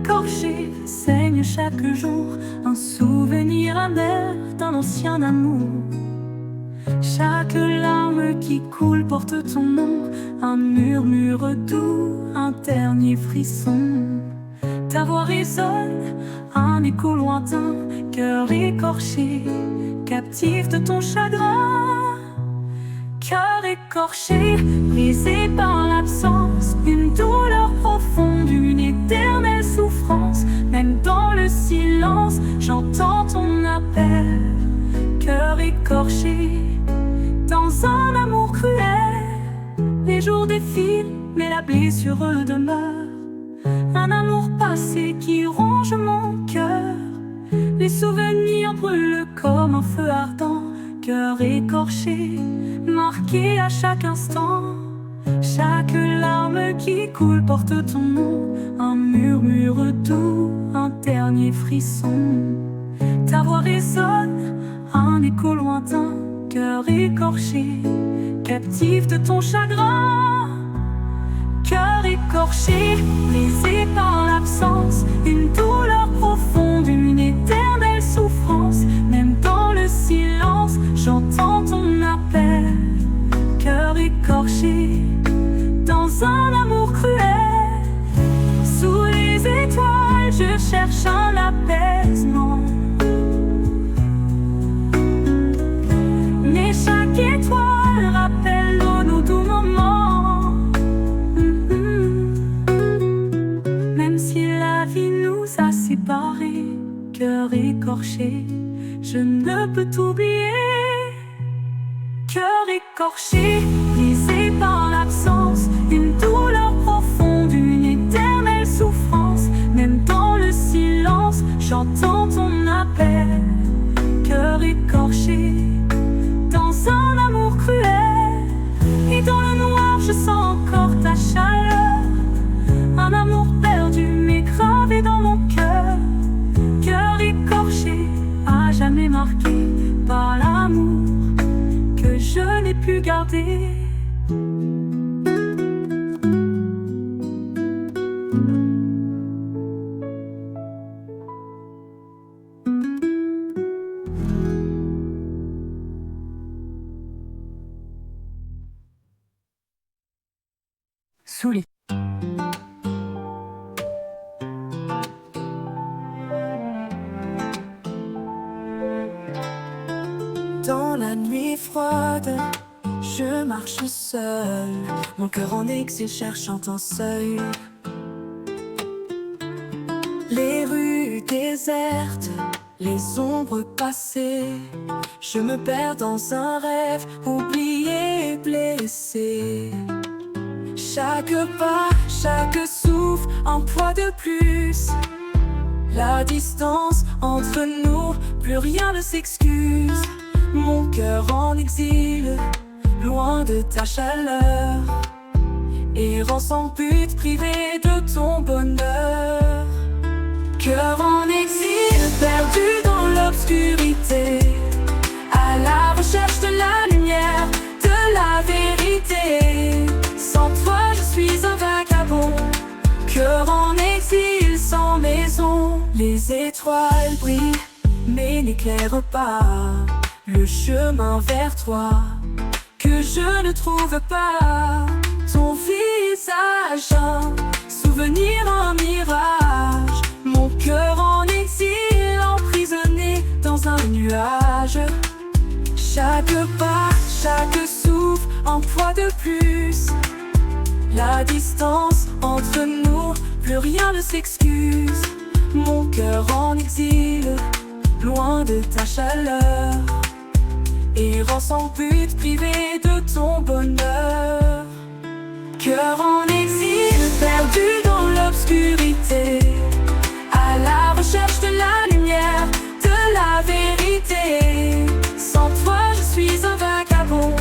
écorché saigne chaque jour, un souvenir amer d'un ancien amour. Chaque larme qui coule porte ton nom, un murmure doux, un dernier frisson. Ta voix résonne, un écho lointain, cœur écorché, captif de ton chagrin. Cœur écorché, brisé par l'absence, une douleur profonde, une éternelle souffrance. Même dans le silence, j'entends ton appel. Cœur écorché, dans un amour cruel. Les jours défilent, mais la blessure demeure. Un amour passé qui ronge mon cœur. Les souvenirs brûlent comme un feu ardent. Cœur écorché, marqué à chaque instant. Chaque larme qui coule porte ton nom, un murmure doux, un dernier frisson. Ta voix résonne, un écho lointain. Cœur écorché, captif de ton chagrin. Cœur écorché, brisé par l'absence, une douleur profonde, une éternelle souffrance. Même dans le silence, j'entends ton appel. Cœur écorché, dans un amour cruel. Sous les étoiles, je cherche un apaisement. Mais chaque étoile rappelle nos doux moments. Même si la vie nous a séparés, cœur écorché, je ne peux t'oublier. Cœur écorché, brisé par l'absence, une douleur profonde, une éternelle souffrance. Même dans le silence, j'entends ton appel. Cœur écorché, dans un amour cruel. Et dans le noir, je sens encore ta chaleur. Un amour perdu, mais gravé dans mon cœur. Cœur écorché, à jamais marqué par l'amour que je n'ai pu garder. Saoulé. Dans la nuit froide, je marche seul, mon cœur en exil cherchant un seuil. Les rues désertes, les ombres passées, je me perds dans un rêve, oublié, blessé. Chaque pas, chaque souffle, un poids de plus. La distance entre nous, plus rien ne s'excuse. Mon cœur en exil, loin de ta chaleur. Errant sans but, privé de ton bonheur. Cœur en exil, perdu dans l'obscurité, à la recherche de la lumière, de la vérité. Sans toi, je suis un vagabond. Cœur en exil, sans maison. Les étoiles brillent, mais n'éclairent pas le chemin vers toi, que je ne trouve pas. Ton visage, un souvenir, un mirage. Mon cœur en exil, emprisonné dans un nuage. Chaque pas, chaque souffle, un poids de plus. La distance entre nous, plus rien ne s'excuse. Mon cœur en exil, loin de ta chaleur. Errant sans but, privé de ton bonheur. Cœur en exil, perdu dans l'obscurité, à la recherche de la lumière, de la vérité. Sans toi, je suis un vagabond.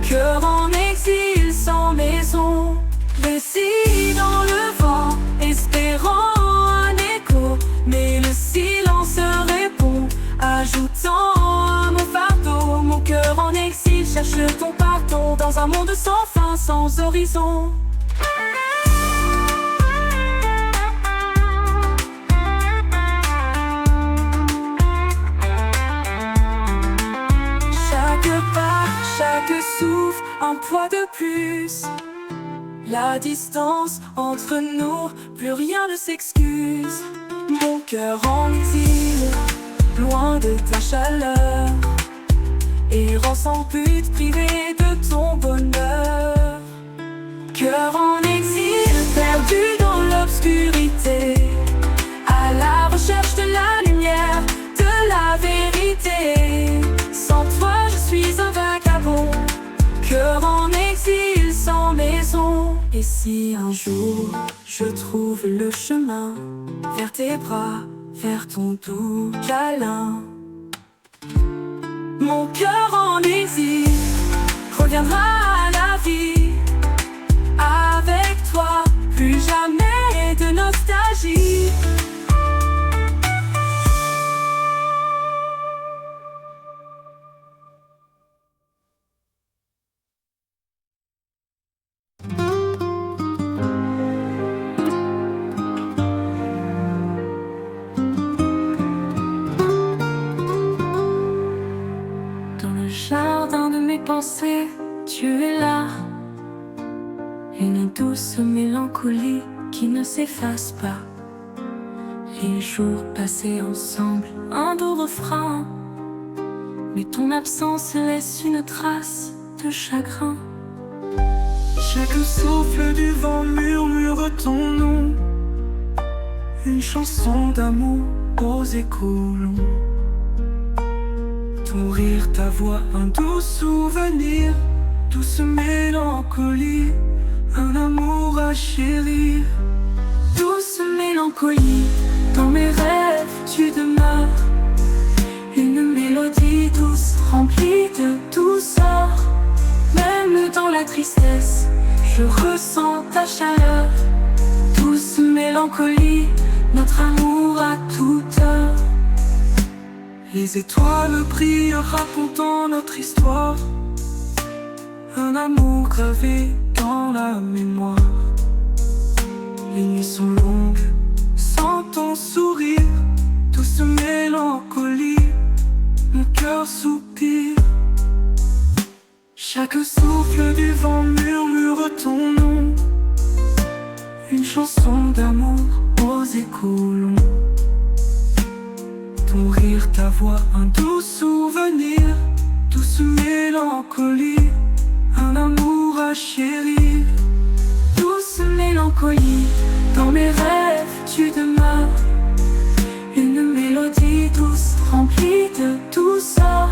Cœur en exil, sans maison. Récit dans le vent, espérant un écho, mais le silence répond, ajoutant à mon fardeau. Mon cœur en exil cherche ton pardon, dans un monde sans fin, sans horizon. la distance entre nous, plus rien ne s'excuse. Mon cœur en exil, loin de ta chaleur, errant sans but, privé de ton bonheur. Cœur en exil, perdu dans l'obscurité, à la recherche de la lumière, de la vérité. Sans toi je suis un vagabond, cœur en exil sans maison. Et si un jour je trouve le chemin vers tes bras, vers ton doux câlin, mon cœur en exil reviendra à la vie. Avec toi, plus jamais de nostalgie. Dans le jardin de mes pensées, tu es là. Une douce mélancolie qui ne s'efface pas. Les jours passés ensemble, un doux refrain, mais ton absence laisse une trace de chagrin. Chaque souffle du vent murmure ton nom, une chanson d'amour aux échos longs. Ton rire, ta voix, un doux souvenir, douce mélancolie, un amour à chérir. Douce mélancolie, dans mes rêves tu demeures. Une mélodie douce, remplie de douceur. Même dans la tristesse, je ressens ta chaleur. Douce mélancolie, notre amour à toute heure. Les étoiles brillent racontant notre histoire, un amour gravé dans la mémoire. Les nuits sont longues, sans ton sourire, douce mélancolie, mon cœur soupire. Chaque souffle du vent murmure ton nom, une chanson d'amour aux échos longs. Ton rire, ta voix, un doux souvenir, douce mélancolie, un amour à chérir. Douce mélancolie, dans mes rêves tu demeures. Une mélodie douce, remplie de douceur.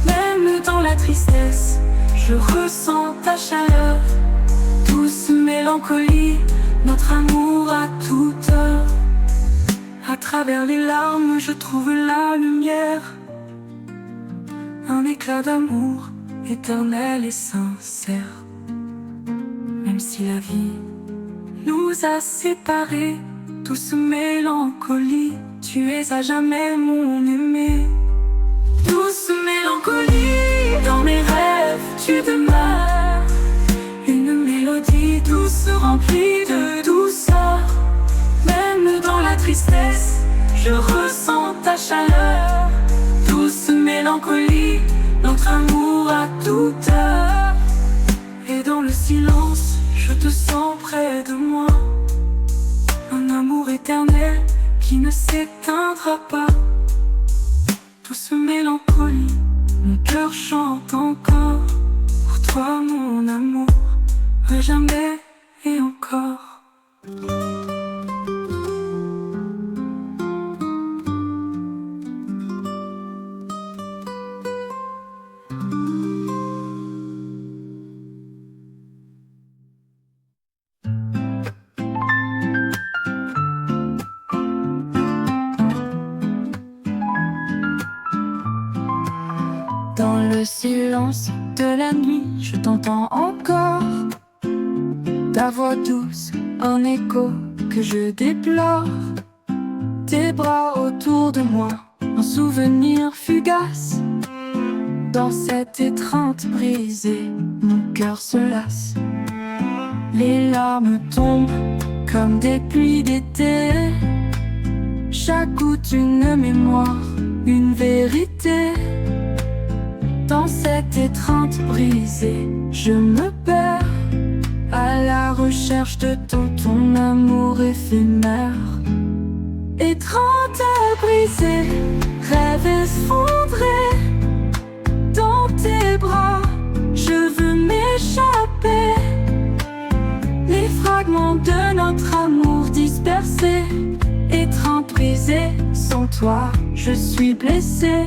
Même dans la tristesse, je ressens ta chaleur. Douce mélancolie, notre amour à toute heure. À travers les larmes, je trouve la lumière, un éclat d'amour éternel et sincère. Même si la vie nous a séparés, douce mélancolie, tu es à jamais mon aimé. Douce mélancolie, dans mes rêves tu demeures. Une mélodie douce, remplie de douceur. Même dans la tristesse, je ressens ta chaleur. Douce mélancolie, notre amour à toute heure. Et dans le silence, je te sens près de moi, un amour éternel qui ne s'éteindra pas. Douce mélancolie, mon cœur chante encore pour toi mon amour, à jamais et encore. Dans le silence de la nuit, je t'entends encore. Ta voix douce, un écho que je déplore. Tes bras autour de moi, un souvenir fugace. Dans cette étreinte brisée, mon cœur se lasse. Les larmes tombent comme des pluies d'été. Chaque goutte une mémoire, une vérité. Dans cette étreinte brisée, je me perds à la recherche de ton amour éphémère. Étreinte brisée, rêve effondré, dans tes bras, je veux m'échapper. Les fragments de notre amour dispersés, étreinte brisée, sans toi, je suis blessé.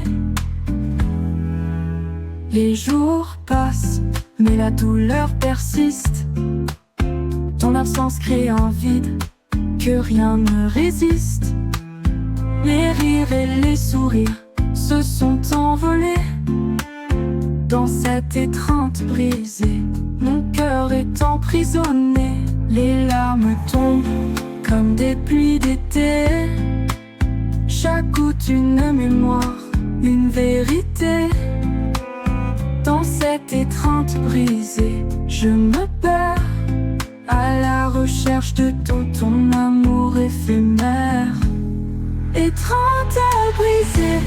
Les jours passent, mais la douleur persiste. Ton absence crée un vide que rien ne résiste. Les rires et les sourires se sont envolés. Dans cette étreinte brisée, mon cœur est emprisonné. Les larmes tombent comme des pluies d'été. Chaque goutte une mémoire, une vérité. Dans cette étreinte brisée, je me perds à la recherche de ton amour éphémère. Étreinte brisée,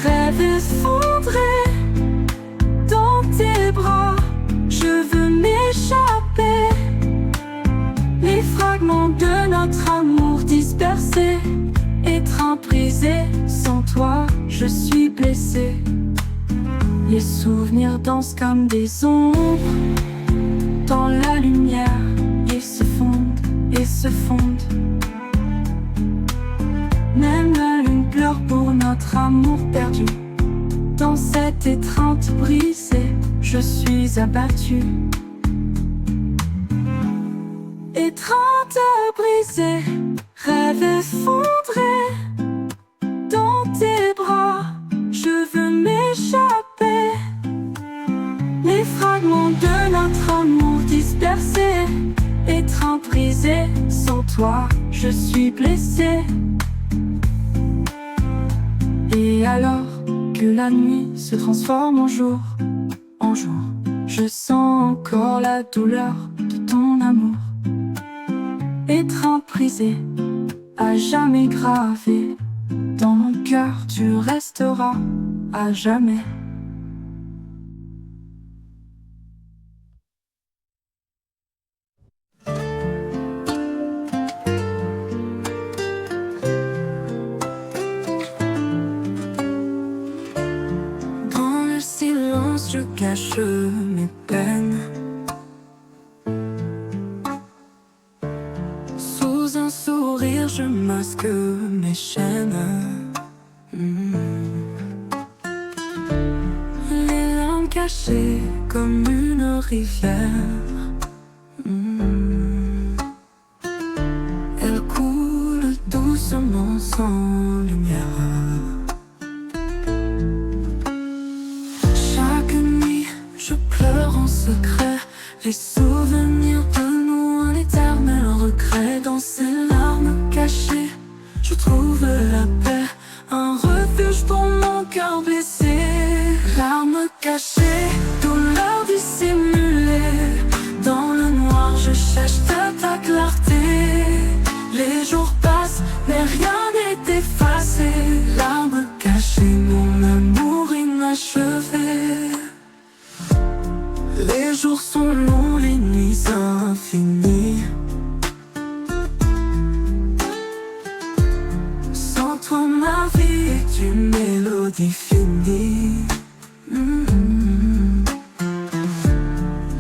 rêve effondré, dans tes bras, je veux m'échapper. Les fragments de notre amour dispersés, étreinte brisée, sans toi, je suis blessé. Les souvenirs dansent comme des ombres dans la lumière, ils se fondent et se fondent. Même la lune pleure pour notre amour perdu. Dans cette étreinte brisée, je suis abattu. Étreinte brisée, rêve effondré, dans tes bras, je veux m'échapper. Les fragments de notre amour dispersés, étreinte brisée, sans toi, je suis blessé. Et alors que la nuit se transforme en jour, je sens encore la douleur de ton amour. Étreinte brisée, à jamais gravée, dans mon cœur tu resteras à jamais. Dans le silence je cache mes peines. Sous un sourire je masque mes chaînes. Les larmes cachées comme une rivière. Elles coulent doucement sans lumière. Chaque nuit je pleure en secret les souvenirs de nous, un éternel regret. Dans ces larmes cachées je trouve la paix, un refuge pour mon cœur blessé. Larmes cachées, douleur dissimulée, dans le noir je cherche ta clarté. Les jours passent mais rien n'est effacé. Larmes cachées, mon amour inachevé. Les jours sont longs, les nuits infinies. Sans toi ma vie est une mélodie finie.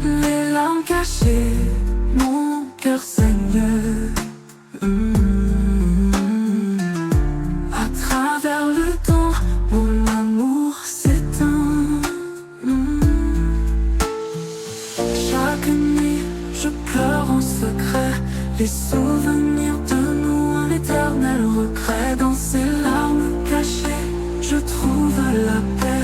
Les larmes cachées, mon cœur saigne. À travers le temps, mon amour s'éteint. Chaque nuit, je pleure en secret les souvenirs de nous, un éternel regret. Dans ces larmes cachées, je trouve la paix,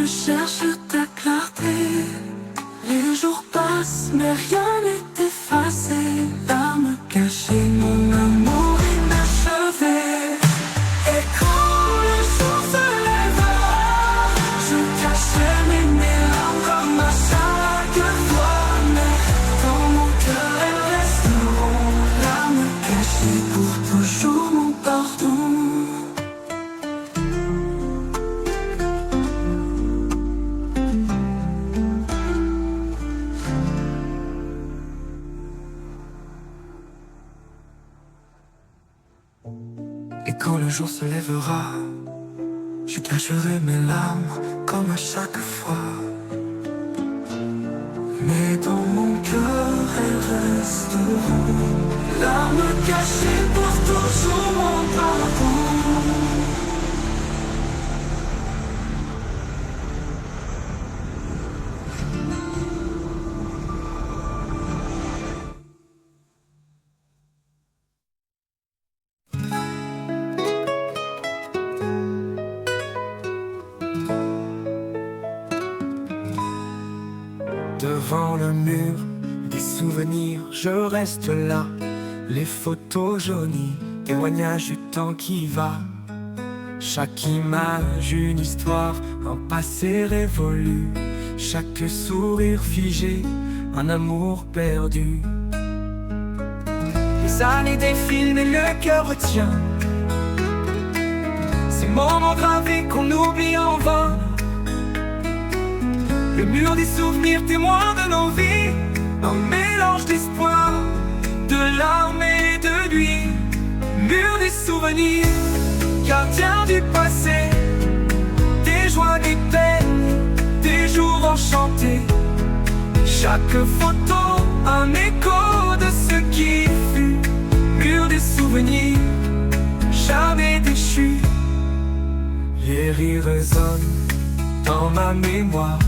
cherche ta clarté. Les jours passent, mais rien n'est effacé. Larmes cachées, mon amour inachevé. Et quand le jour se lèvera, je cacherai mes larmes comme à chaque fois. Mais dans mon cœur elles resteront. Larmes cachées pour toujours, mon pardon. Et quand le jour se lèvera, je cacherai mes larmes comme à chaque fois. Mais dans mon cœur elles resteront. Larmes cachées pour toujours, mon pardon. Devant le mur des souvenirs, je reste là. Les photos jaunies, témoignages du temps qui va. Chaque image, une histoire, un passé révolu. Chaque sourire figé, un amour perdu. Les années défilent mais le cœur retient ces moments gravés qu'on oublie en vain. Le mur des souvenirs, témoin de nos vies. Un mélange d'espoir, de larmes et de nuit. Mur des souvenirs, gardien du passé. Des joies, des peines, des jours enchantés. Chaque photo, un écho de ce qui fut. Mur des souvenirs, jamais déchus. Les rires résonnent dans ma mémoire.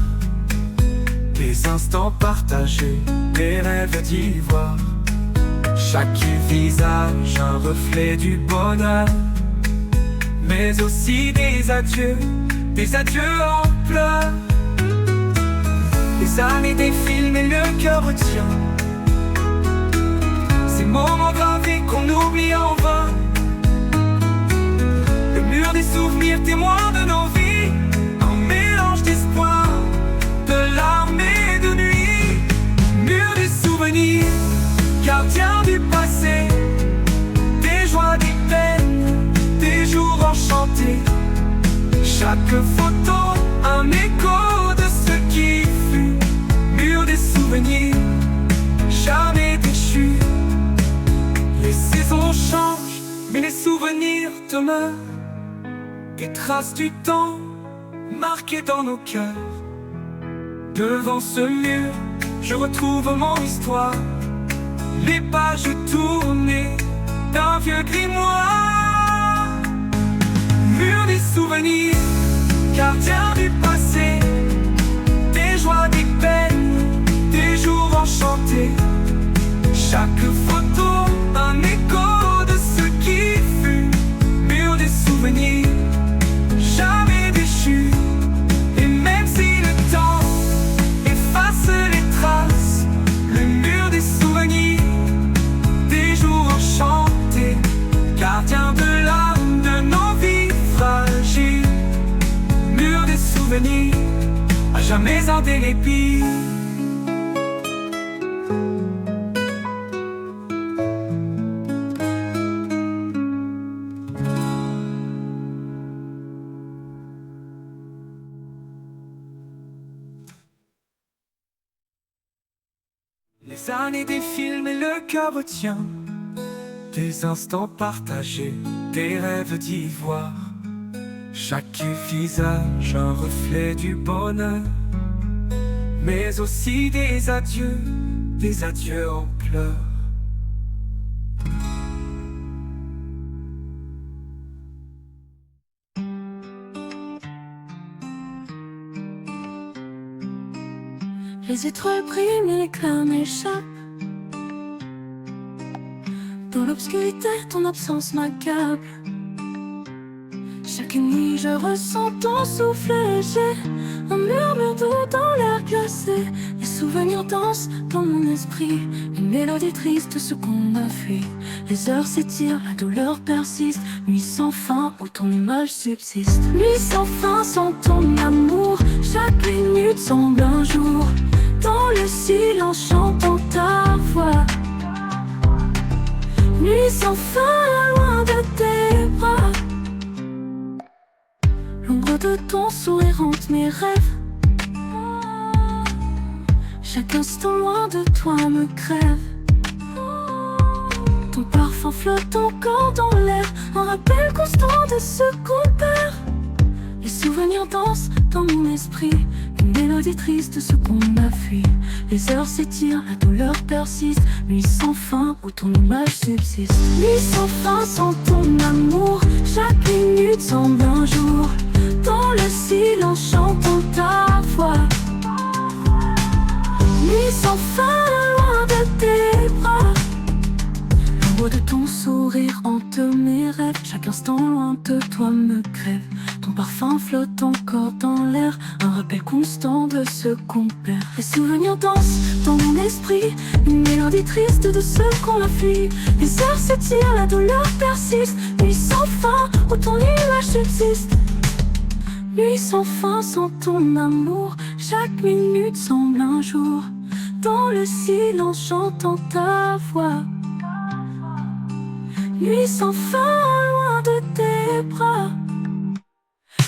Les instants partagés, des rêves d'ivoire. Chaque visage, un reflet du bonheur. Mais aussi des adieux en pleurs. Les années défilent mais le cœur retient ces moments gravés qu'on oublie en vain. Le mur des souvenirs, témoin de nos vies. Un mélange d'espoir, de larmes et de nuit. Mur des souvenirs, gardien du passé. Des joies, des peines, des jours enchantés. Chaque photo, un écho de ce qui fut. Mur des souvenirs, jamais déchus. Les saisons changent, mais les souvenirs demeurent. Des traces du temps marquées dans nos cœurs. Devant ce mur, je retrouve mon histoire. Les pages tournées d'un vieux grimoire. Mur des souvenirs, gardien du passé. Des joies, des peines, des jours enchantés. Chaque photo, un écho de ce qui fut. Mur des souvenirs, jamais déchus. Et même si le temps efface les traces, le mur des souvenirs, des jours enchantés, gardien de l'âme de nos vies fragiles. Mur des souvenirs, à jamais indélébile. Les années défilent mais le cœur retient des instants partagés, des rêves d'ivoire. Chaque visage, un reflet du bonheur. Mais aussi des adieux en pleurs. Les étoiles brillent mais l'éclair m'échappe. Dans l'obscurité, ton absence m'accable. Chaque nuit je ressens ton souffle, j'ai un murmure d'eau dans l'air glacé. Les souvenirs dansent dans mon esprit, une mélodie triste, ce qu'on a fui. Les heures s'étirent, la douleur persiste, nuit sans fin où ton image subsiste. Nuit sans fin sans ton amour, chaque minute semble un jour. Dans le silence chantant ta voix. Nuit sans fin loin de tes bras. L'ombre de ton sourire hante mes rêves. Chaque instant loin de toi me crève. Ton parfum flotte encore dans l'air, un rappel constant de ce qu'on perd. Les souvenirs dansent dans mon esprit, une mélodie triste, ce qu'on a fui. Les heures s'étirent, la douleur persiste, nuit sans fin où ton image subsiste. Nuit sans fin sans ton amour, chaque minute semble un jour. Dans le silence chantant ta voix. Nuit sans fin loin de tes bras. L'ombre de ton sourire hante mes rêves, chaque instant loin de toi me crève. Ton parfum flotte encore dans l'air, un rappel constant de ce qu'on perd. Les souvenirs dansent dans mon esprit, une mélodie triste de ce qu'on a fui. Les heures s'étirent, la douleur persiste, nuit sans fin où ton image subsiste. Nuit sans fin sans ton amour, chaque minute semble un jour. Dans le silence j'entends ta voix. Nuit sans fin loin de tes bras.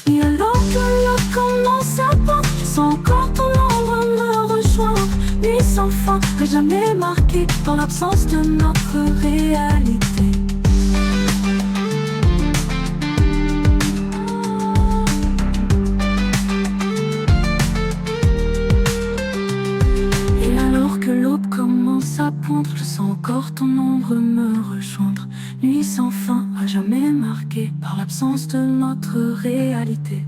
Et alors que l'eau commence à prendre, je sens encore ton ombre me rejoindre. Nuit sans fin, à jamais marquée dans l'absence de notre réalité. Et alors que l'aube commence à poindre, je sens encore ton ombre me rejoindre. Nuit sans fin, à jamais marquée par l'absence de notre réalité.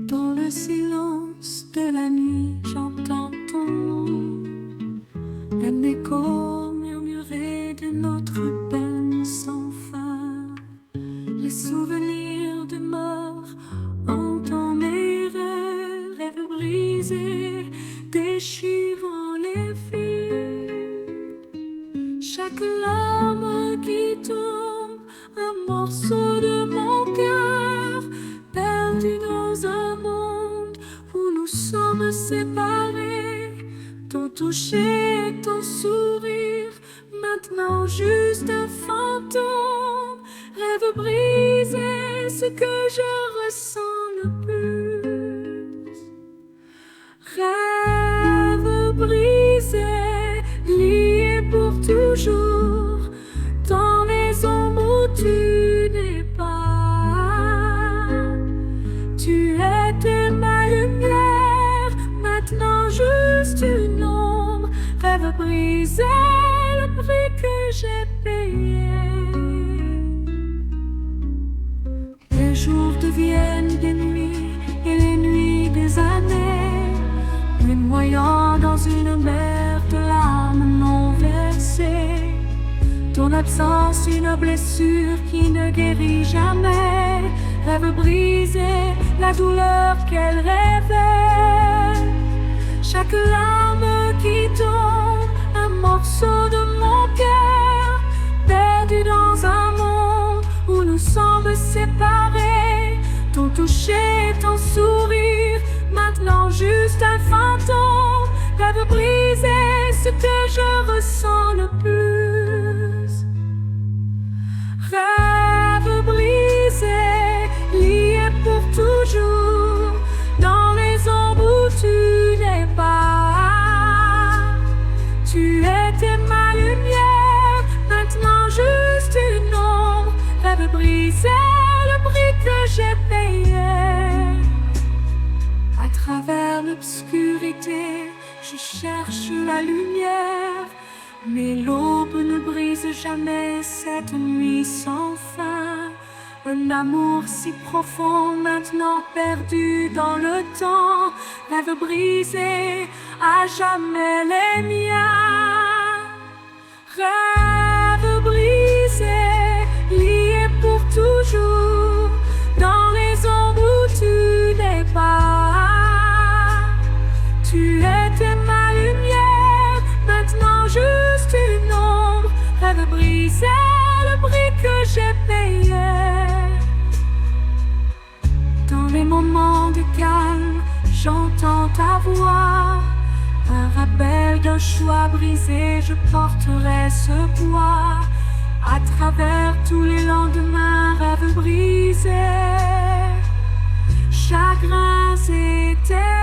Dans le silence de la nuit, j'entends ton nom, un écho murmuré de notre peine sans fin. Les souvenirs demeurent dans mes rêves, rêves brisés, déchirant les fils. Chaque larme qui tombe, un morceau de mon cœur, perdu dans un monde où nous sommes séparés. Ton toucher, ton sourire, maintenant juste un fantôme. Rêve brisé, ce que je ressens le plus. Rêve brisé, lié pour toujours dans les ombres où tu n'es pas. Tu étais ma lumière, maintenant juste une ombre. Rêve brisé, le prix que j'ai payé. Les jours deviennent des nuits et les nuits des années, me noyant dans une mer de larmes non versées. Ton absence, une blessure qui ne guérit jamais. Rêve brisé, la douleur qu'elle révèle. Chaque larme qui tombe, un morceau de mon cœur, perdu dans un monde où nous sommes séparés. Ton toucher, ton sourire, maintenant juste un fantôme. Rêve brisé, ce que je ressens le plus. Rêve brisé, lié pour toujours dans les ombres où tu n'es pas. Tu étais ma lumière, maintenant juste une ombre. Rêve brisé. c'est le prix que j'ai payé. À travers l'obscurité, je cherche la lumière, mais l'aube ne brise jamais cette nuit sans fin. Un amour si profond, maintenant perdu dans le temps, rêve brisé, à jamais les miens. Rêve brisé, lié pour toujours, dans les ombres où tu n'es pas. Tu étais ma lumière, maintenant juste une ombre. Rêve brisé, le prix que j'ai payé. Dans les moments de calme, j'entends ta voix. Un rappel d'un choix brisé, je porterai ce poids. À travers tous les lendemains, rêves brisés, chagrins éternels.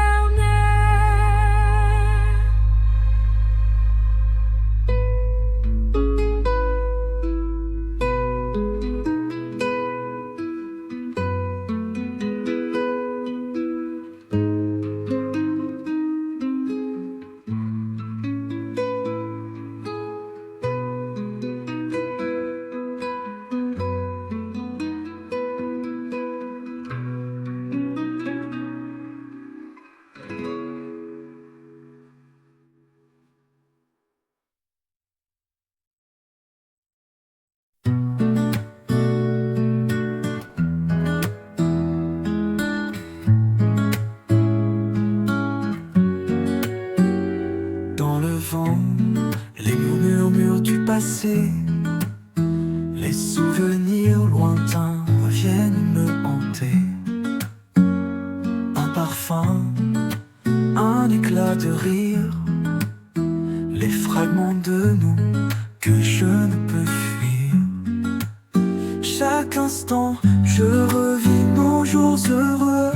Les murmures du passé, les souvenirs lointains reviennent me hanter. Un parfum, un éclat de rire, les fragments de nous que je ne peux fuir. Chaque instant, je revis nos jours heureux,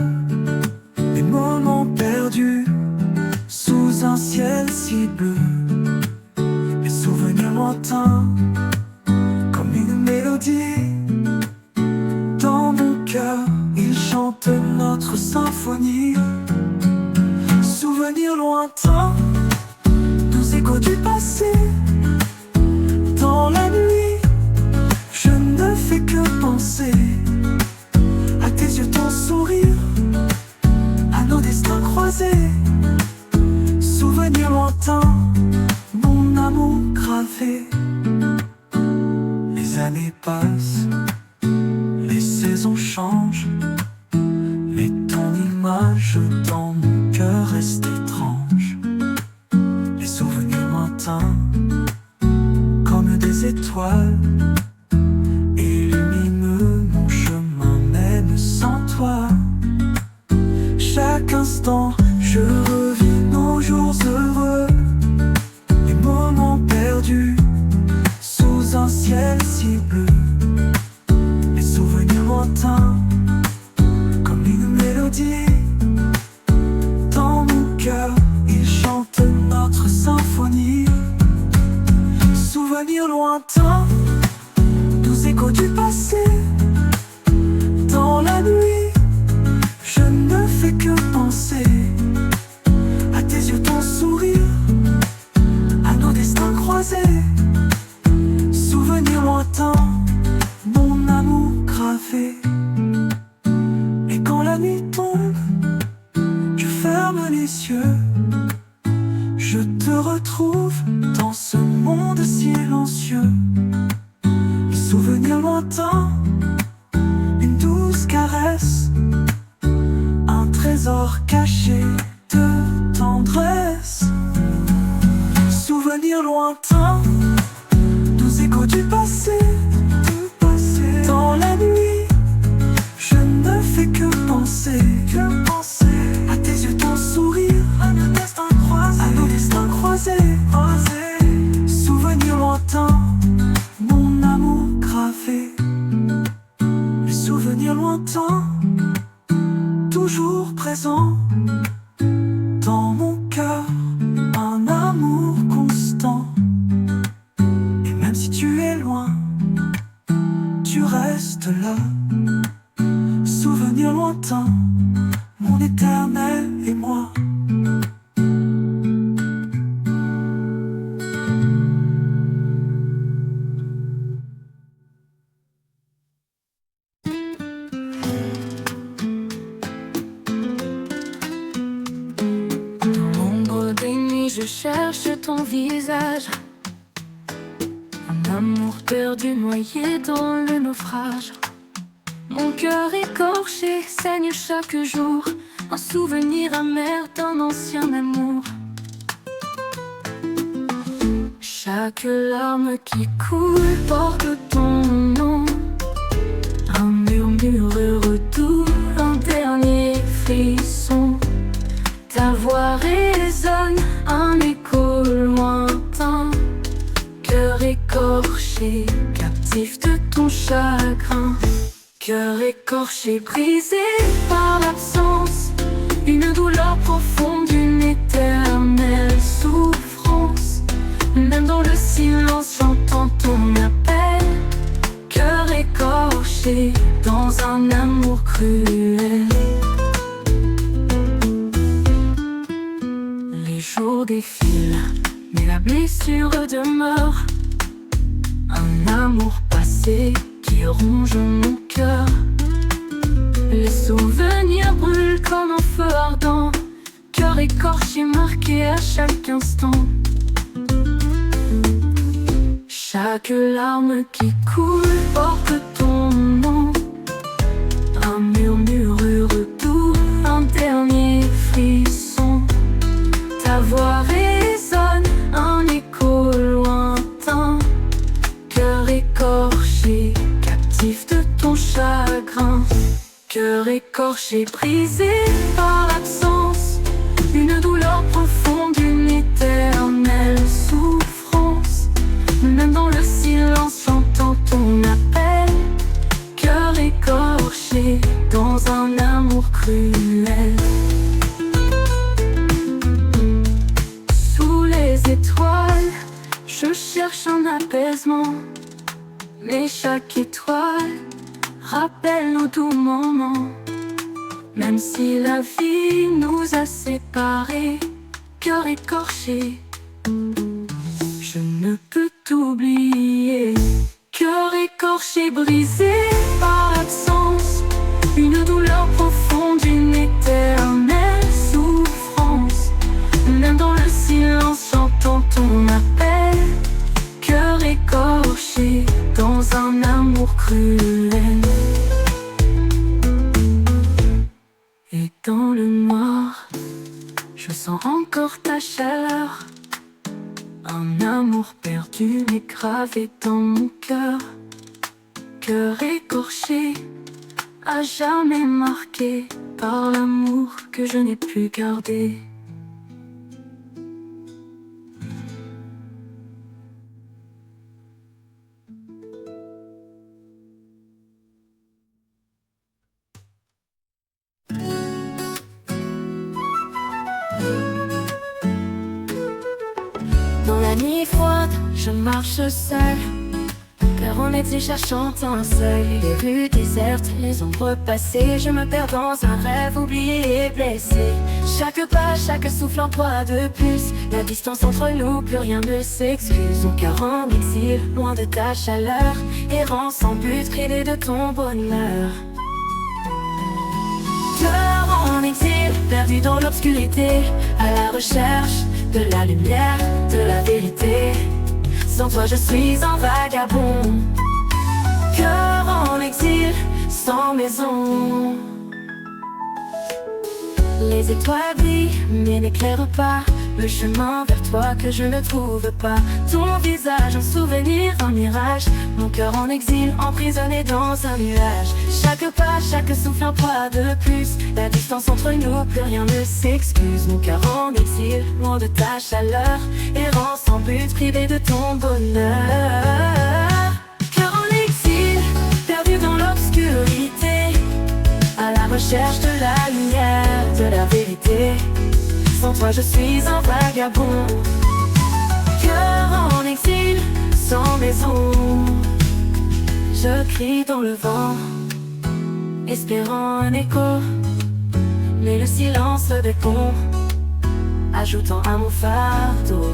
les moments perdus sous un ciel si bleu. Les souvenirs lointains, comme une mélodie. Dans mon cœur, ils chantent notre symphonie. Souvenirs lointains, nous échos du passé. Dans la nuit, je ne fais que penser à tes yeux, ton sourire, à nos destins croisés. Souvenirs lointains, mon amour gravé. Les années passent, les saisons changent, mais ton image dans mon cœur reste étrange. Les souvenirs lointains, comme des étoiles, illuminent mon chemin même sans toi. Chaque instant, je revis nos jours heureux, les moments perdus sous un ciel si bleu. Les souvenirs lointains, comme une mélodie. Dans mon cœur, ils chantent notre symphonie. Souvenirs lointains, nous échos du passé. Dans la nuit, je ne fais que penser à tes yeux, ton sourire, à nos destins croisés. Souvenirs lointains, mon amour gravé. Et quand la nuit tombe, je ferme les yeux, je te retrouve dans ce monde silencieux. Les souvenirs lointains, une douce caresse, un trésor caché de tendresse. Souvenirs lointains, nous échos du passé. Dans la nuit, je ne fais que penser à tes yeux, ton sourire, à nos destins croisés. Souvenirs lointains, mon amour gravé. Les souvenirs lointains, toujours présents dans mon cœur, un amour constant. Et même si tu es loin, tu restes là. Souvenir lointain, mon éternel et moi. Dans l'ombre des nuits, je cherche ton visage. Un amour perdu, noyé dans le naufrage. Mon cœur écorché saigne chaque jour, un souvenir amer d'un ancien amour. Chaque larme qui coule porte ton nom, un murmure redoute, un dernier frisson. Ta voix résonne, un écho lointain. Cœur écorché, captif de ton chagrin. Cœur écorché, brisé par l'absence. Une douleur profonde, une éternelle souffrance. Même dans le silence, j'entends ton appel. Cœur écorché, dans un amour cruel. Les jours défilent, mais la blessure demeure. Un amour passé qui ronge mon cœur. Les souvenirs brûlent comme un feu ardent. Cœur écorché, marqué à chaque instant. Chaque larme qui coule porte ton nom, un murmure doux, un dernier frisson. Ta voix résonne, un écho lointain. Cœur écorché, captif de ton chagrin. Cœur écorché, brisé par l'absence. Une douleur profonde, une éternelle souffrance. Même dans le silence, j'entends ton appel. Cœur écorché, dans un amour cruel. Sous les étoiles, je cherche un apaisement. Mais chaque étoile rappelle nos doux moments. Même si la vie nous a séparés, cœur écorché, je ne peux t'oublier. Cœur écorché, brisé par l'absence. Une douleur profonde, une éternelle souffrance. Même dans le silence, j'entends ton appel. Cœur écorché, dans un amour cruel. Et dans le noir, je sens encore ta chaleur. Un amour perdu mais gravé dans mon cœur. Cœur écorché, à jamais marqué par l'amour que je n'ai plus gardé. Dans la nuit froide, je marche seul. Cœur en exil cherchant un seuil. Les rues désertes, les ombres passées. Je me perds dans un rêve oublié et blessé. Chaque pas, chaque souffle en poids de plus. La distance entre nous, plus rien ne s'excuse. Mon cœur en exil, loin de ta chaleur. Errant sans but, privé de ton bonheur. Cœur en exil, perdu dans l'obscurité. À la recherche de la lumière, de la vérité. Sans toi je suis un vagabond. Cœur en exil, sans maison. Les étoiles brillent mais n'éclairent pas le chemin vers toi que je ne trouve pas. Ton visage, un souvenir, un mirage. Mon cœur en exil, emprisonné dans un nuage. Chaque pas, chaque souffle, un poids de plus. La distance entre nous, plus rien ne s'excuse. Mon cœur en exil, loin de ta chaleur. Errant sans but, privé de ton bonheur. Cœur en exil, perdu dans l'obscurité. À la recherche de la lumière, de la vérité. Sans toi je suis un vagabond. Cœur en exil, sans maison. Je crie dans le vent, espérant un écho. Mais le silence répond, ajoutant à mon fardeau.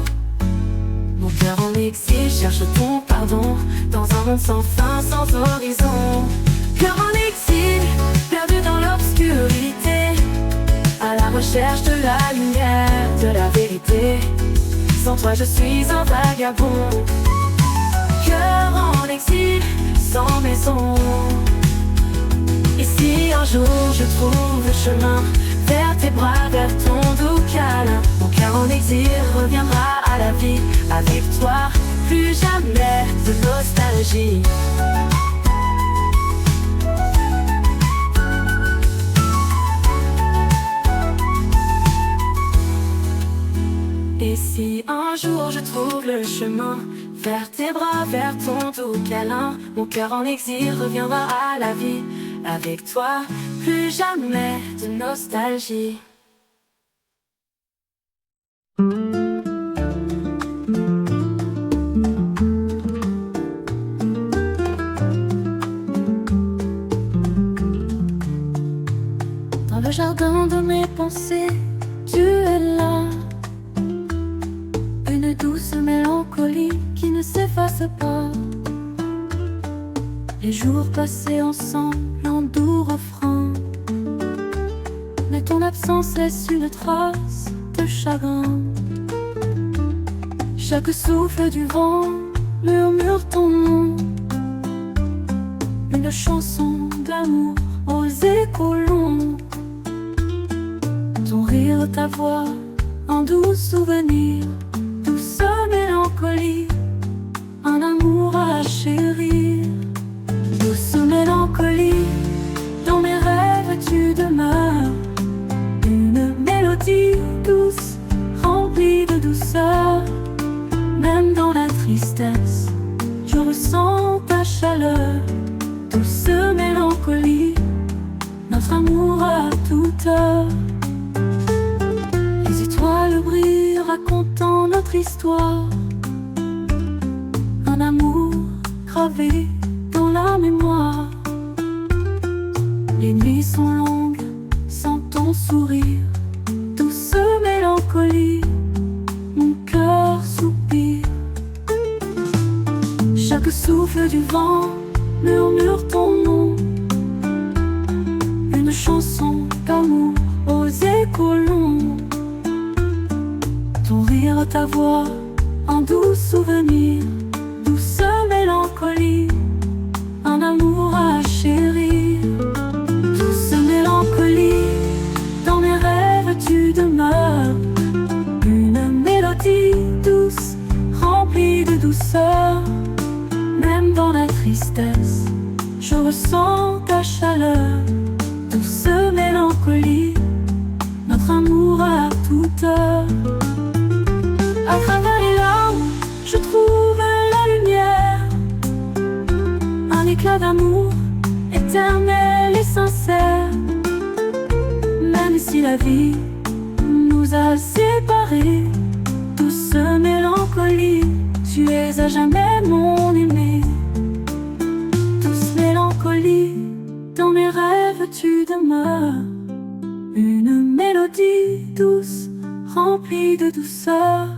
Mon cœur en exil cherche ton pardon, dans un monde sans fin, sans horizon. Cœur en exil, perdu dans l'obscurité, à la recherche de la lumière, de la vérité. Sans toi je suis un vagabond. Cœur en exil, sans maison. Et si un jour je trouve le chemin vers tes bras, vers ton doux câlin, mon cœur en exil reviendra à la vie. Avec toi, plus jamais de nostalgie. Et si un jour je trouve le chemin vers tes bras, vers ton doux câlin, mon cœur en exil reviendra à la vie. Avec toi, plus jamais de nostalgie. Dans le jardin de mes pensées, tu es là. Une douce mélancolie qui ne s'efface pas. Les jours passés ensemble, un doux refrain. Mais ton absence laisse une trace de chagrin. Chaque souffle du vent murmure ton nom. Une chanson d'amour aux échos longs. Ton rire, ta voix, un doux souvenir. Douce mélancolie, un amour à chérir. Douce mélancolie, dans mes rêves tu demeures. Une mélodie douce, remplie de douceur. Même dans la tristesse, je ressens ta chaleur. Douce mélancolie, notre amour à toute heure. Les étoiles brillent, racontant notre histoire. Un amour gravé dans la mémoire. Les nuits sont longues sans ton sourire. Douce mélancolie, mon cœur soupire. Chaque souffle du vent murmure ton nom. Une chanson d'amour aux échos longs. Ton rire, ta voix, un doux souvenir. Douce mélancolie, un amour à chérir. Douce mélancolie, dans mes rêves tu demeures. Une mélodie douce, remplie de douceur. Même dans la tristesse, je ressens ta chaleur. Douce mélancolie, notre amour à toute heure. À travers les larmes, je trouve la lumière. Un éclat d'amour éternel et sincère. Même si la vie nous a séparés, douce mélancolie, tu es à jamais mon aimé. Douce mélancolie, dans mes rêves tu demeures. Une mélodie douce, remplie de douceur.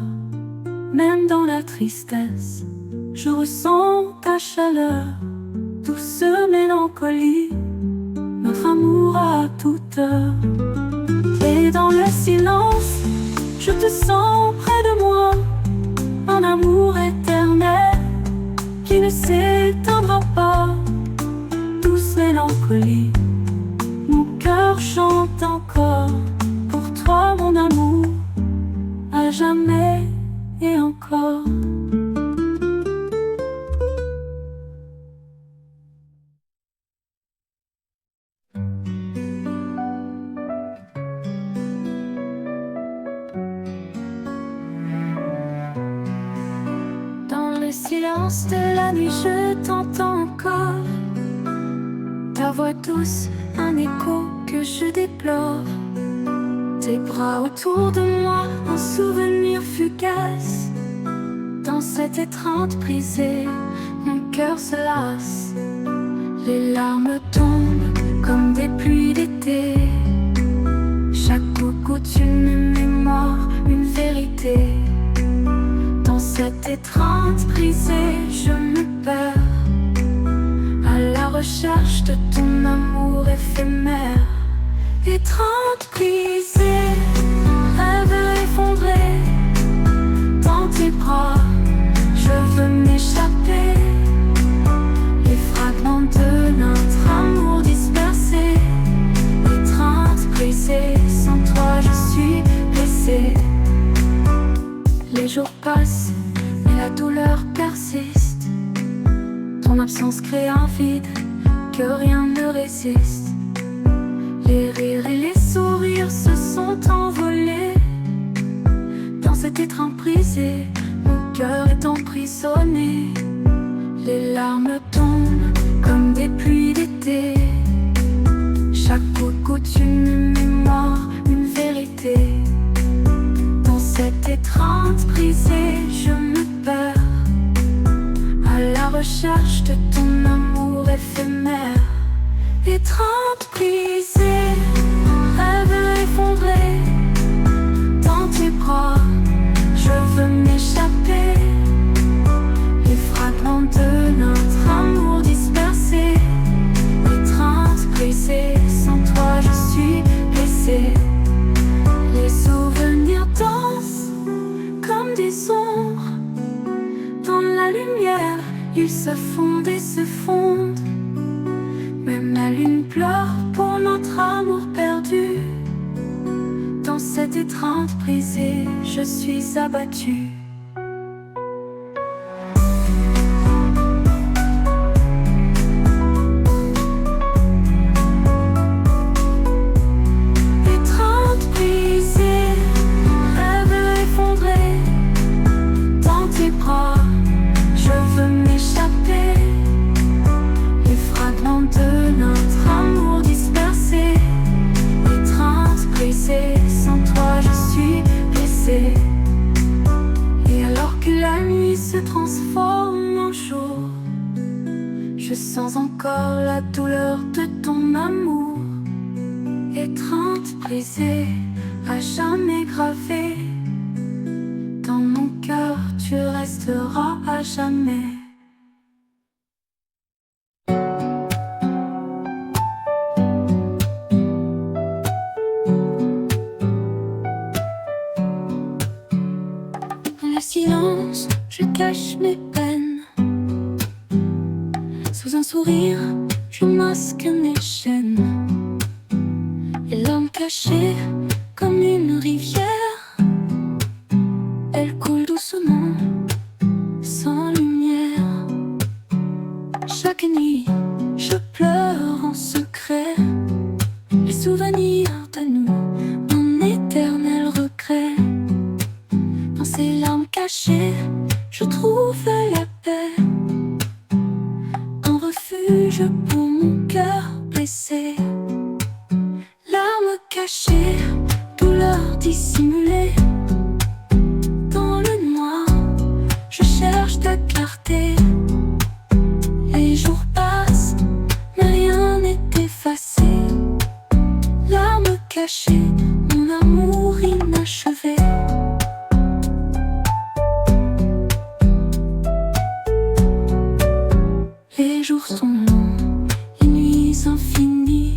Même dans la tristesse, je ressens ta chaleur. Douce mélancolie, notre amour à toute heure. Et dans le silence, je te sens près de moi. Un amour éternel qui ne s'éteindra pas. Douce mélancolie, mon cœur chante encore. Pour toi mon amour, à jamais et encore. Dans le silence de la nuit, je t'entends encore. Ta voix douce, un écho que je déplore. Tes bras autour de moi, un souvenir fugace. Dans cette étreinte brisée, mon cœur se lasse. Les larmes tombent comme des tes 30 brisées, je me perds à la recherche de ton amour éphémère. Et 30 brisées, rêves effondrés dans tes bras, je veux m'échapper. Les fragments de notre amour dispersés, les 30 brisées, sans toi je suis blessée. Les jours passent et la douleur persiste. Ton absence crée un vide que rien ne résiste. Les rires et les sourires se sont envolés dans cet étreint brisé. Mon cœur est emprisonné. Les larmes tombent comme des pluies d'été. Chaque goutte une mémoire, une vérité. Dans cette étreinte brisée, je me perds à la recherche de ton amour éphémère. Étreinte brisée, rêve effondré dans tes bras, je veux m'échapper. Les fragments de notre amour dispersés, étreinte brisée, sans toi je suis blessée. Les souvenirs dansent comme des ombres dans la lumière, ils se fondent et se fondent. Même la lune pleure pour notre amour perdu. Dans cette étreinte brisée, je suis abattue. Étreinte brisée, rêve effondré dans tes bras, je veux m'échapper. Les fragments de notre amour dispersé, étreinte brisée, sans toi je suis blessée. Et alors que la nuit se transforme en jour, je sens encore la douleur de ton amour. Étreinte brisée, à jamais gravée dans mon cœur, tu resteras à jamais. Dans le silence, je cache mes peines. Sous un sourire, je masque mes chaînes. Et l'homme caché comme une rivière, elle coule doucement, sans lumière. Chaque nuit, je pleure en secret les souvenirs de nous, mon éternel regret. Dans ces larmes cachées, je trouve la paix, un refuge pour mon cœur blessé. Larmes cachées, douleur dissimulée. Dans le noir, je cherche ta clarté. Les jours passent, mais rien n'est effacé. Larmes cachées, mon amour inachevé. Les jours sont longs, les nuits infinies.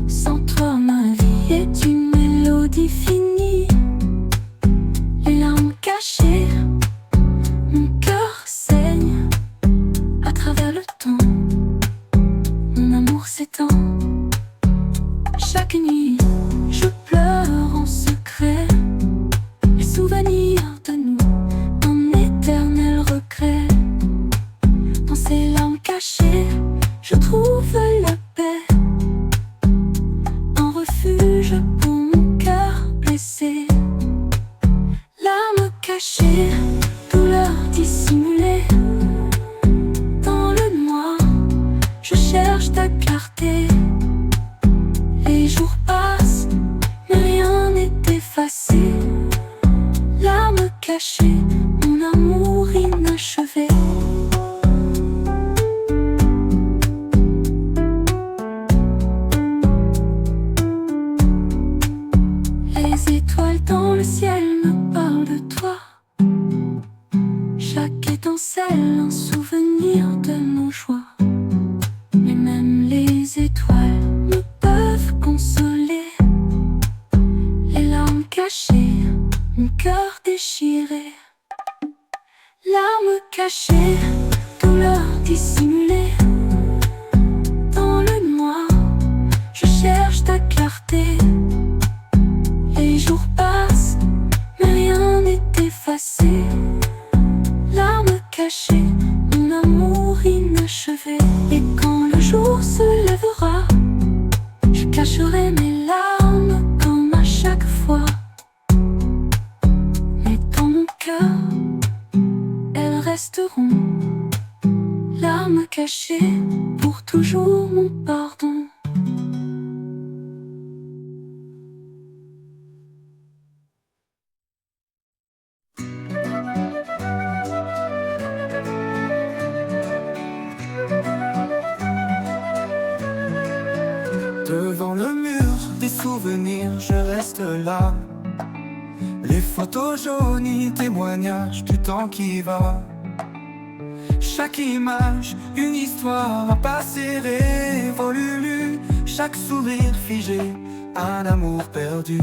Sans toi, ma vie est une mélodie finie. Les larmes cachées, mon cœur saigne à travers le temps. Mon amour s'étend chaque nuit. Devant le mur des souvenirs, je reste là. Les photos jaunies, témoignages du temps qui va. Chaque image, une histoire, un passé révolu. Chaque sourire figé, un amour perdu.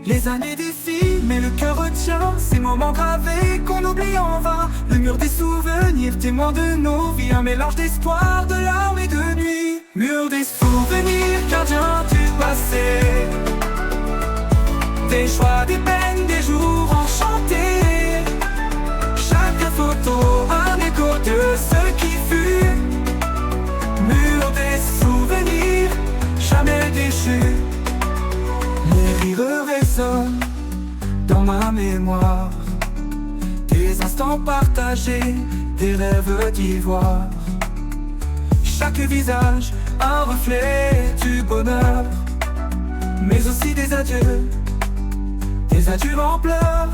Les années défilent, mais le cœur retient ces moments gravés qu'on oublie en vain. Le mur des souvenirs, témoin de nos vies, un mélange d'espoir, de larmes et de nuit. Mur des souvenirs, gardien du passé. Des joies, des peines, des jours enchantés. Chaque photo, un écho de ce qui fut. Mur des souvenirs, jamais déchus. Les rires résonnent dans ma mémoire. Des instants partagés, des rêves d'ivoire. Chaque visage, un reflet du bonheur. Mais aussi des adieux en pleurs.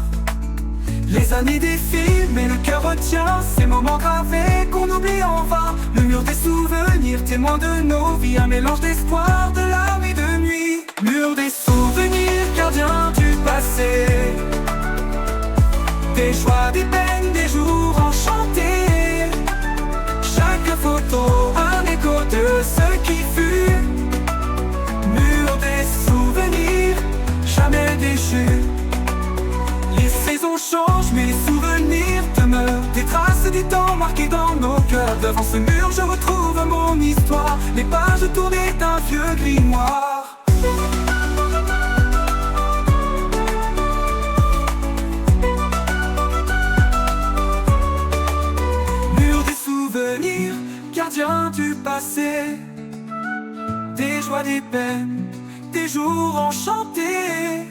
Les années défilent, mais le cœur retient ces moments gravés qu'on oublie en vain. Le mur des souvenirs, témoin de nos vies, un mélange d'espoir, de larmes et de nuit. Mur des souvenirs, gardien du passé. Des joies, des peines, des jours enchantés. Chaque photo, un écho de ce qui fut. Mur des souvenirs, jamais déchus. Les saisons changent, mais les souvenirs demeurent. Des traces du temps marquées dans nos cœurs. Devant ce mur, je retrouve mon histoire. Les pages tournées d'un vieux grimoire. Mur des souvenirs, gardien du passé. Des joies, des peines, des jours enchantés.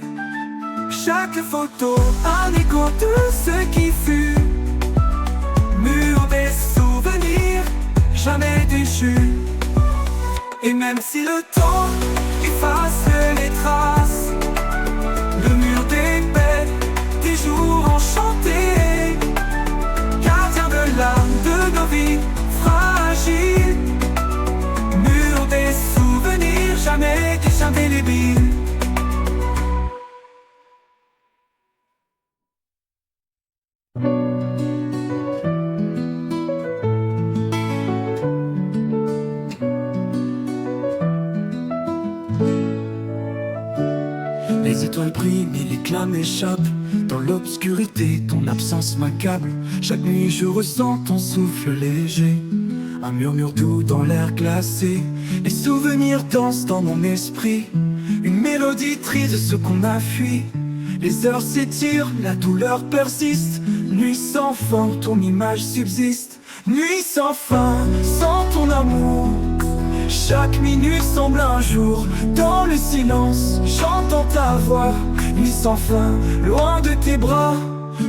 Chaque photo, un écho de ce qui fut. Mur des souvenirs, jamais déchus. Et même si le temps efface les traces, le mur des peines, des jours enchantés. Gardien de l'âme de nos vies fragiles. Mur des souvenirs, jamais indélébile. Les étoiles brillent, mais l'éclat m'échappe. Dans l'obscurité, ton absence m'accable. Chaque nuit je ressens ton souffle léger. Un murmure doux dans l'air glacé. Les souvenirs dansent dans mon esprit. Une mélodie triste, ce qu'on a fui. Les heures s'étirent, la douleur persiste. Nuit sans fin, ton image subsiste. Nuit sans fin, sans ton amour. Chaque minute semble un jour. Dans le silence, j'entends ta voix. Nuit sans fin, loin de tes bras.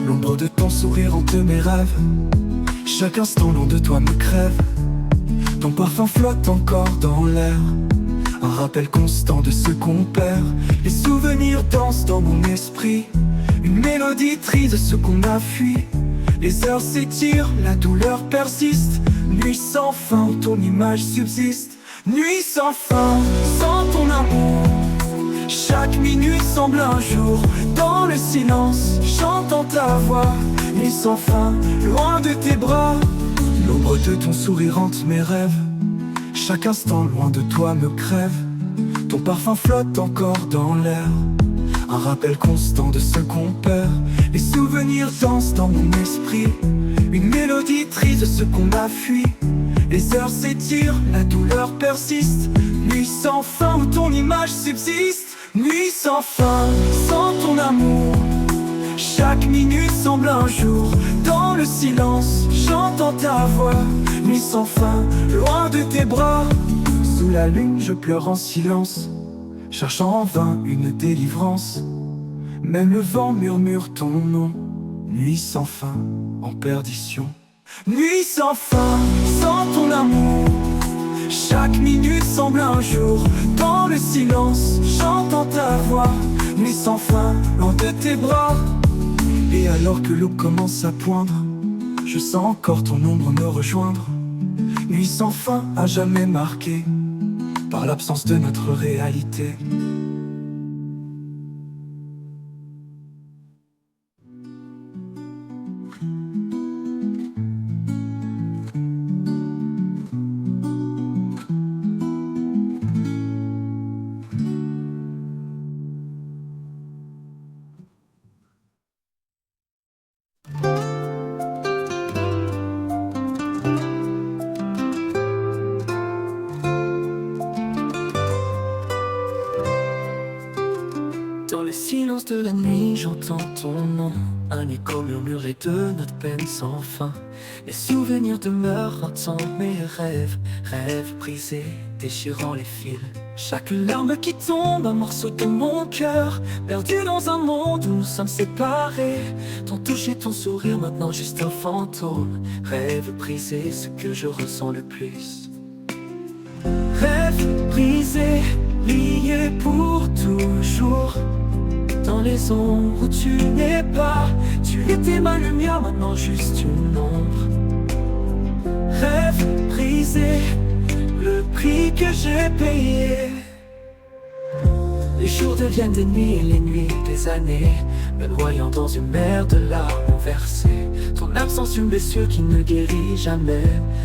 L'ombre de ton sourire hante mes rêves. Chaque instant loin de toi me crève. Ton parfum flotte encore dans l'air. Un rappel constant de ce qu'on perd. Les souvenirs dansent dans mon esprit. Une mélodie triste, ce qu'on a fui. Les heures s'étirent, la douleur persiste. Nuit sans fin, ton image subsiste. Nuit sans fin, sans ton amour. Chaque minute semble un jour. Dans le silence, j'entends ta voix. Nuit sans fin, loin de tes bras. L'ombre de ton sourire hante mes rêves. Chaque instant loin de toi me crève. Ton parfum flotte encore dans l'air. Un rappel constant de ce qu'on perd. Les souvenirs dansent dans mon esprit. Une mélodie triste, ce qu'on a fui. Les heures s'étirent, la douleur persiste. Nuit sans fin où ton image subsiste. Nuit sans fin, sans ton amour. Chaque minute semble un jour. Dans le silence, j'entends ta voix. Nuit sans fin, loin de tes bras. Sous la lune, je pleure en silence, cherchant en vain une délivrance. Même le vent murmure ton nom. Nuit sans fin, en perdition. Nuit sans fin, sans ton amour. Chaque minute semble un jour. Dans le silence, j'entends ta voix. Nuit sans fin, loin de tes bras. Et alors que l'aube commence à poindre, je sens encore ton ombre me rejoindre. Nuit sans fin, à jamais marquée par par l'absence de notre réalité. Dans le silence de la nuit, j'entends ton nom, un écho murmuré de notre peine sans fin. Les souvenirs demeurent dans mes rêves, rêves brisés, déchirant les fils. Chaque larme qui tombe, un morceau de mon cœur, perdu dans un monde où nous sommes séparés. Ton toucher et ton sourire, maintenant juste un fantôme. Rêve brisé, ce que je ressens le plus. Rêve brisé, lié pour toujours. Dans les ombres où tu n'es pas, tu étais ma lumière, maintenant juste une ombre. Rêve brisé, le prix que j'ai payé. Les jours deviennent des nuits et les nuits des années, me noyant dans une mer de larmes versées. Ton absence, une blessure qui ne guérit jamais.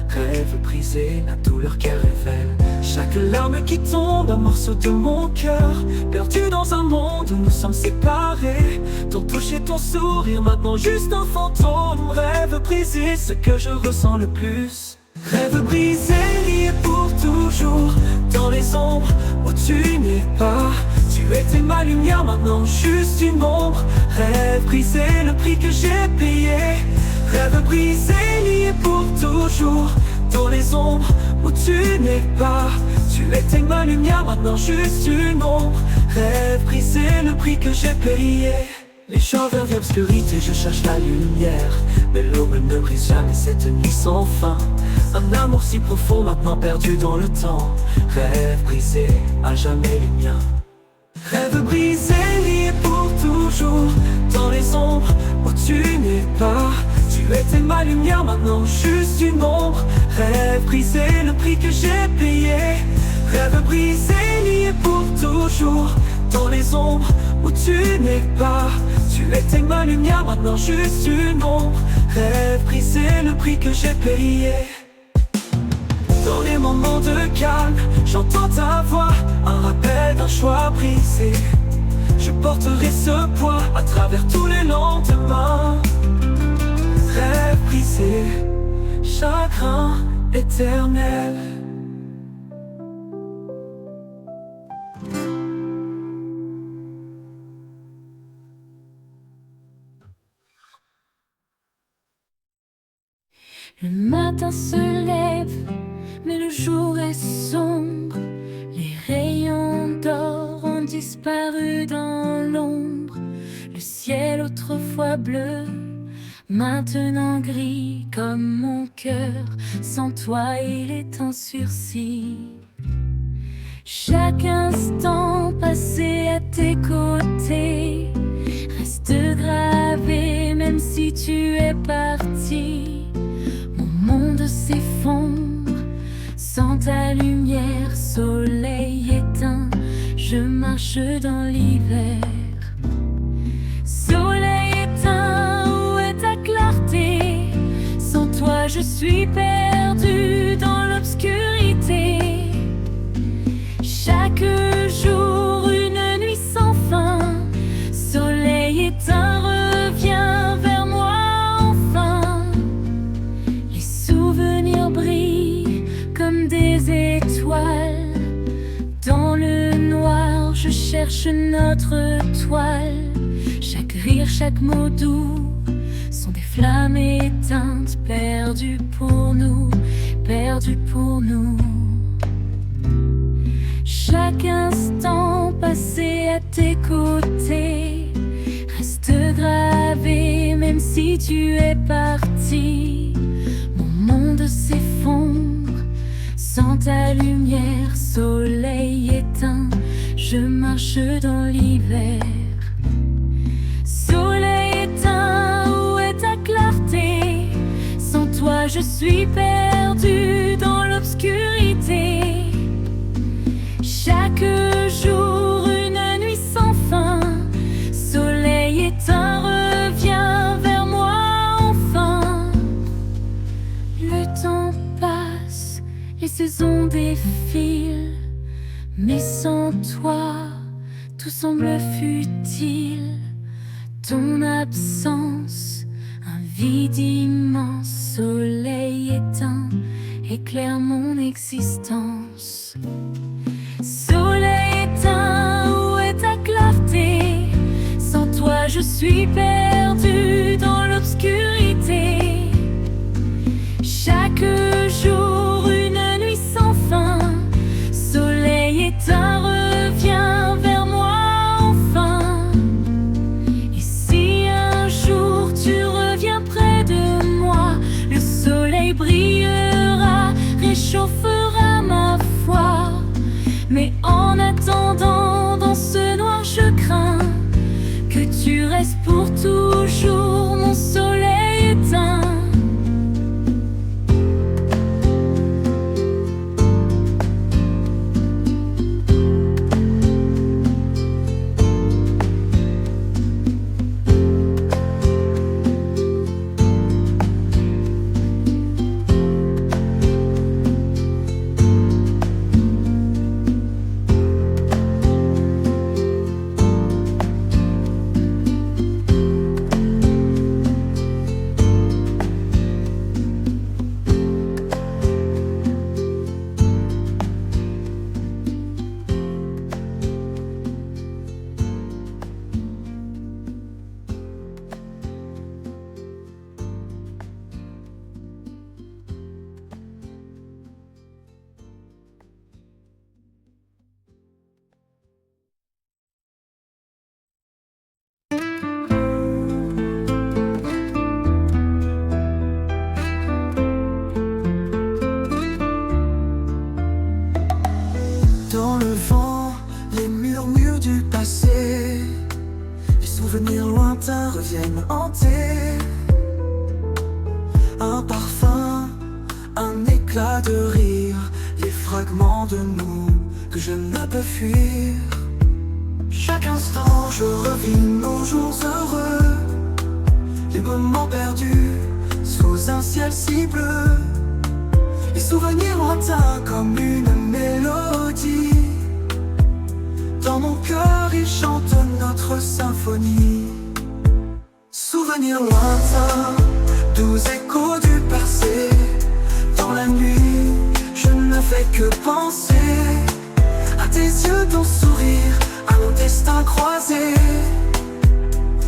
Rêve brisé, la douleur qu'elle révèle. Chaque larme qui tombe, un morceau de mon cœur, perdu dans un monde où nous sommes séparés. Ton toucher, ton sourire, maintenant juste un fantôme. Rêve brisé, ce que je ressens le plus. Rêve brisé, lié pour toujours. Dans les ombres où tu n'es pas, tu étais ma lumière, maintenant juste une ombre. Rêve brisé, le prix que j'ai payé. Rêve brisé, lié pour toujours. Dans les ombres où tu n'es pas, tu étais ma lumière, maintenant juste une ombre. Rêve brisé, le prix que j'ai payé. Les jours vers l'obscurité, je cherche la lumière, mais l'aube ne brise jamais cette nuit sans fin. Un amour si profond, maintenant perdu dans le temps. Rêve brisé, à jamais les miens. Rêve brisé, lié pour toujours. Dans les ombres où tu n'es pas, tu étais ma lumière, maintenant juste une ombre. Rêve brisé, le prix que j'ai payé. Rêve brisé, lié pour toujours. Dans les ombres où tu n'es pas, tu étais ma lumière, maintenant juste une ombre. Rêve brisé, le prix que j'ai payé. Dans les moments de calme, j'entends ta voix, un rappel d'un choix brisé. Je porterai ce poids à travers tous les lendemains. Rêve brisé, chagrin éternel. Le matin se lève, mais le jour est sombre. Les rayons d'or ont disparu dans l'ombre. Le ciel autrefois bleu, maintenant gris comme mon cœur. Sans toi il est en sursis. Chaque instant passé à tes côtés reste gravé, même si tu es parti. Mon monde s'effondre sans ta lumière, soleil éteint, je marche dans l'hiver. Soleil éteint, où est ta clarté? Sans toi je suis perdu dans l'obscurité. Chaque jour une nuit sans fin, soleil éteint, reviens vers moi enfin. Les souvenirs brillent comme des étoiles. Dans le noir je cherche notre toile. Chaque rire, chaque mot doux sont des flammes éteintes, perdues pour nous, perdues pour nous. Chaque instant passé à tes côtés reste gravé, même si tu es parti. Mon monde s'effondre sans ta lumière, soleil éteint, je marche dans l'hiver. Soleil éteint, où est ta clarté? Sans toi je suis perdu dans l'obscurité. Chaque jour, une nuit sans fin, soleil éteint, reviens vers moi enfin. Le temps passe, les saisons défilent, mais sans toi, tout semble futile. Ton absence, un vide immense, soleil éteint, éclaire mon existence. Soleil éteint, où est ta clarté? Sans toi je suis perdu dans l'obscurité. Chaque jour une nuit sans fin, soleil éteint, reviens vers moi enfin. Et si un jour tu reviens près de moi, le soleil brillera, réchauffera ma foi. Mais en attendant, dans ce noir je crains que tu restes pour toujours mon soleil éteint. Dans le vent, les murmures du passé, les souvenirs lointains reviennent me hanter. Un parfum, un éclat de rire, les fragments de nous que je ne peux fuir. Chaque instant je revis nos jours heureux, les moments perdus sous un ciel si bleu. Les souvenirs lointains comme une mélodie. Dans mon cœur ils chantent notre symphonie. Souvenirs lointains, doux échos du passé. Dans la nuit, je ne fais que penser à tes yeux, ton sourire, à mon destin croisé.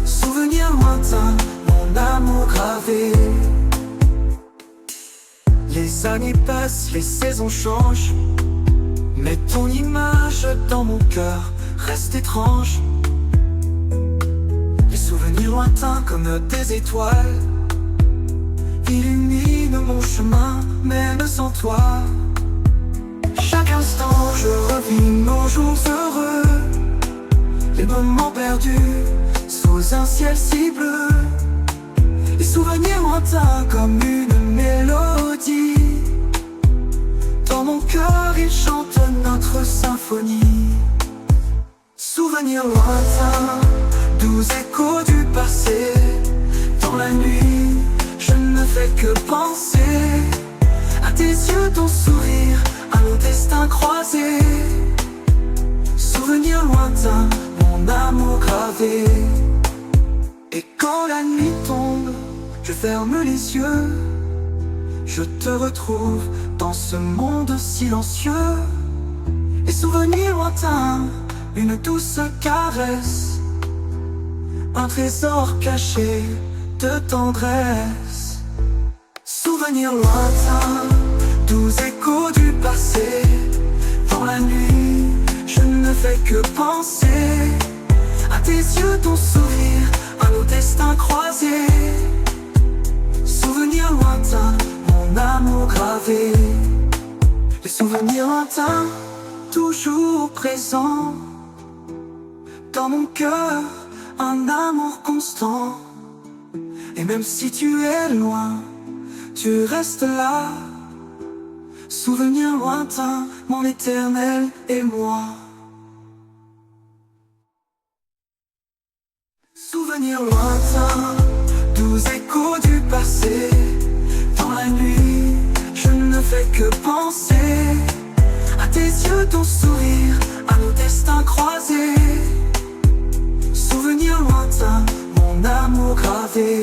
Souvenirs lointains, mon amour gravé. Les années passent, les saisons changent, mais ton image dans mon cœur reste étrange. Les souvenirs lointains comme des étoiles illuminent mon chemin, même sans toi. Chaque instant je revis nos jours heureux, les moments perdus sous un ciel si bleu. Les souvenirs lointains comme une mélodie. Dans mon cœur ils chantent notre symphonie. Souvenirs lointains, doux échos du passé. Dans la nuit, je ne fais que penser à tes yeux, ton sourire, à nos destins croisés. Souvenirs lointains, mon amour gravé. Et quand la nuit tombe, je ferme les yeux, je te retrouve dans ce monde silencieux. Les souvenirs lointains, une douce caresse, un trésor caché de tendresse. Souvenirs lointains, doux échos du passé. Dans la nuit, je ne fais que penser à tes yeux, ton sourire, à nos destins croisés. Souvenirs lointains, mon amour gravé. Les souvenirs lointains, toujours présents. Dans mon cœur, un amour constant. Et même si tu es loin, tu restes là. Souvenir lointain, mon éternel et moi. Souvenir lointain, doux échos du passé. Dans la nuit, je ne fais que penser à tes yeux, ton sourire, à nos destins croisés. Souvenir lointain, mon amour gravé.